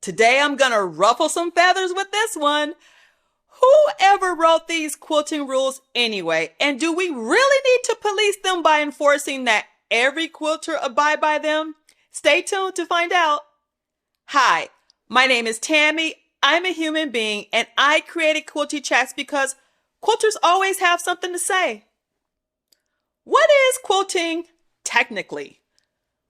Today I'm gonna ruffle some feathers with this one. Whoever wrote these quilting rules anyway? And do we really need to police them by enforcing that every quilter abide by them? Stay tuned to find out. Hi, my name is Tammy. I'm a human being and I created Quilty Chats because quilters always have something to say. What is quilting technically?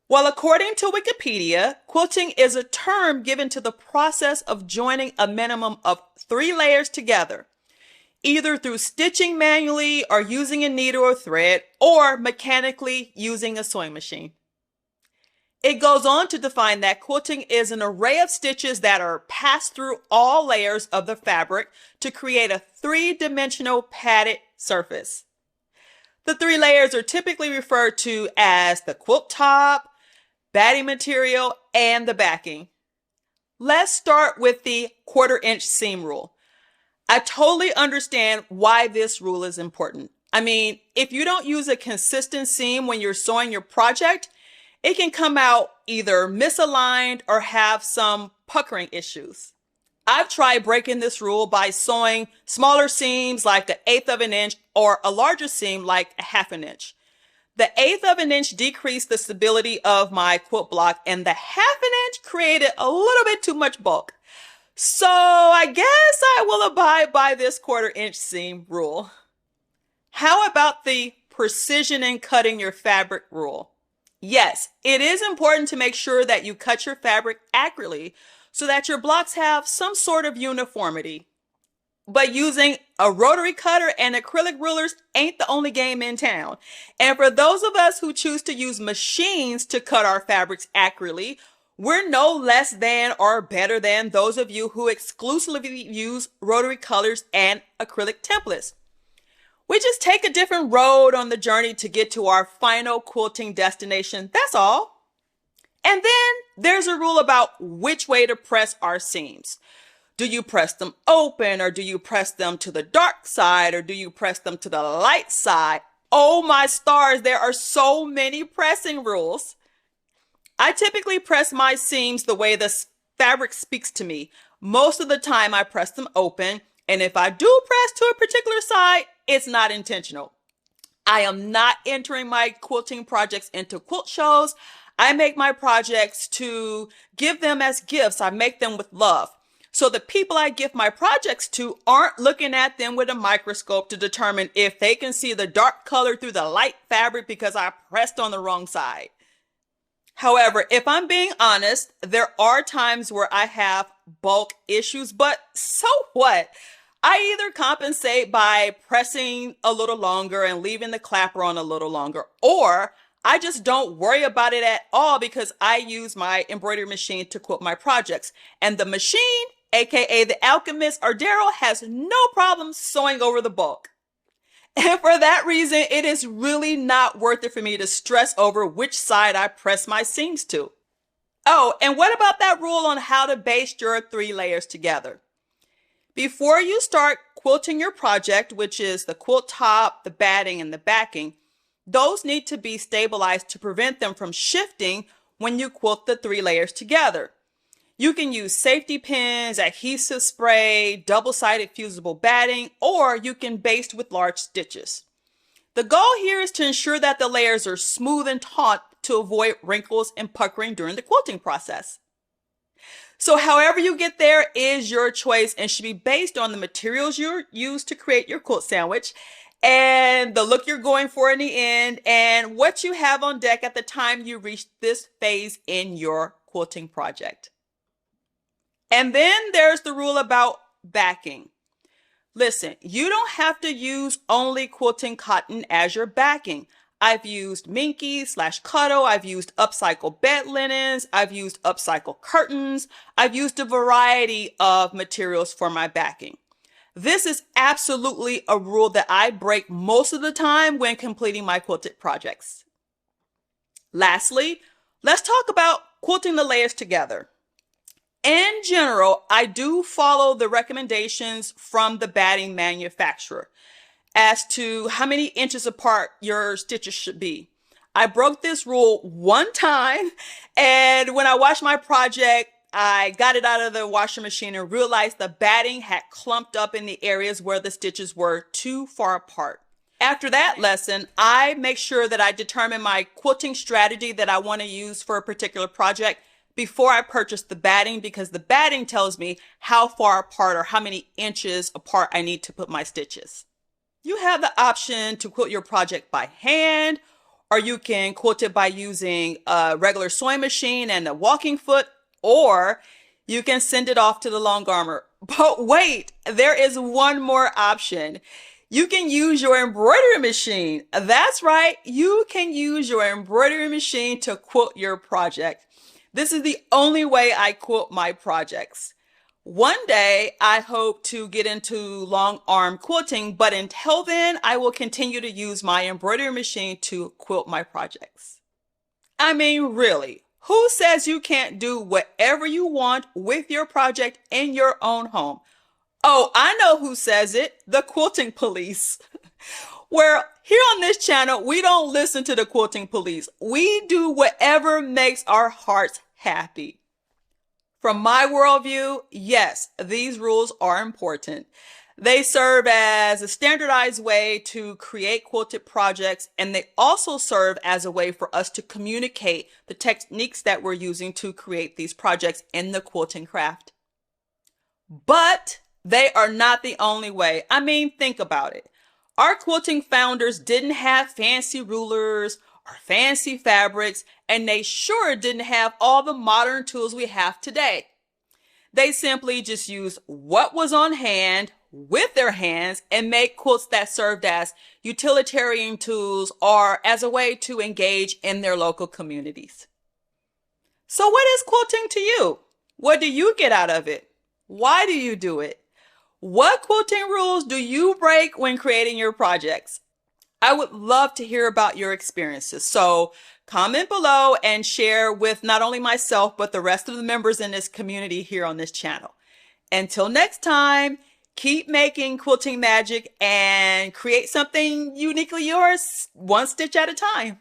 Well, according to Wikipedia, quilting is a term given to the process of joining a minimum of 3 layers together, either through stitching manually or using a needle or thread, or mechanically using a sewing machine. It goes on to define that quilting is an array of stitches that are passed through all layers of the fabric to create a 3-dimensional padded surface. The 3 layers are typically referred to as the quilt top, batting material, and the backing. Let's start with the 1/4-inch seam rule. I totally understand why this rule is important. I mean, if you don't use a consistent seam when you're sewing your project, it can come out either misaligned or have some puckering issues. I've tried breaking this rule by sewing smaller seams like 1/8 of an inch or a larger seam like 1/2 inch. The 1/8 of an inch decreased the stability of my quilt block and the 1/2 inch created a little bit too much bulk. So I guess I will abide by this 1/4-inch seam rule. How about the precision in cutting your fabric rule? Yes, it is important to make sure that you cut your fabric accurately so that your blocks have some sort of uniformity. But using a rotary cutter and acrylic rulers ain't the only game in town. And for those of us who choose to use machines to cut our fabrics accurately, we're no less than or better than those of you who exclusively use rotary colors and acrylic templates. We just take a different road on the journey to get to our final quilting destination, that's all. And then there's a rule about which way to press our seams. Do you press them open, or do you press them to the dark side, or do you press them to the light side? Oh my stars, there are so many pressing rules. I typically press my seams the way the fabric speaks to me. Most of the time I press them open, and if I do press to a particular side, it's not intentional. I am not entering my quilting projects into quilt shows. I make my projects to give them as gifts. I make them with love. So the people I give my projects to aren't looking at them with a microscope to determine if they can see the dark color through the light fabric because I pressed on the wrong side. However, if I'm being honest, there are times where I have bulk issues, but so what? I either compensate by pressing a little longer and leaving the clapper on a little longer, or I just don't worry about it at all because I use my embroidery machine to quilt my projects. And the machine, aka the alchemist or Daryl, has no problem sewing over the bulk. And for that reason, it is really not worth it for me to stress over which side I press my seams to. Oh, and what about that rule on how to baste your 3 layers together? Before you start quilting your project, which is the quilt top, the batting, and the backing, those need to be stabilized to prevent them from shifting when you quilt the 3 layers together. You can use safety pins, adhesive spray, double-sided fusible batting, or you can baste with large stitches. The goal here is to ensure that the layers are smooth and taut to avoid wrinkles and puckering during the quilting process. So however you get there is your choice and should be based on the materials you use to create your quilt sandwich and the look you're going for in the end and what you have on deck at the time you reach this phase in your quilting project. And then there's the rule about backing. Listen, you don't have to use only quilting cotton as your backing. I've used Minky/Cutto, I've used upcycled bed linens, I've used upcycled curtains, I've used a variety of materials for my backing. This is absolutely a rule that I break most of the time when completing my quilted projects. Lastly, let's talk about quilting the layers together. In general, I do follow the recommendations from the batting manufacturer as to how many inches apart your stitches should be. I broke this rule one time, and when I watched my project, I got it out of the washing machine and realized the batting had clumped up in the areas where the stitches were too far apart. After that lesson, I make sure that I determine my quilting strategy that I want to use for a particular project before I purchase the batting, because the batting tells me how far apart or how many inches apart I need to put my stitches. You have the option to quilt your project by hand, or you can quilt it by using a regular sewing machine and a walking foot, or you can send it off to the long armor. But wait, there is one more option. You can use your embroidery machine. That's right, you can use your embroidery machine to quilt your project. This is the only way I quilt my projects. One day, I hope to get into long arm quilting, but until then, I will continue to use my embroidery machine to quilt my projects. I mean, really, who says you can't do whatever you want with your project in your own home? Oh, I know who says it, the quilting police. Where here on this channel, we don't listen to the quilting police. We do whatever makes our hearts happy. From my worldview, yes, these rules are important. They serve as a standardized way to create quilted projects, and they also serve as a way for us to communicate the techniques that we're using to create these projects in the quilting craft. But they are not the only way. I mean, think about it. Our quilting founders didn't have fancy rulers or fancy fabrics, and they sure didn't have all the modern tools we have today. They simply just used what was on hand with their hands and made quilts that served as utilitarian tools or as a way to engage in their local communities. So what is quilting to you? What do you get out of it? Why do you do it? What quilting rules do you break when creating your projects? I would love to hear about your experiences. So comment below and share with not only myself, but the rest of the members in this community here on this channel. Until next time, keep making quilting magic and create something uniquely yours, one stitch at a time.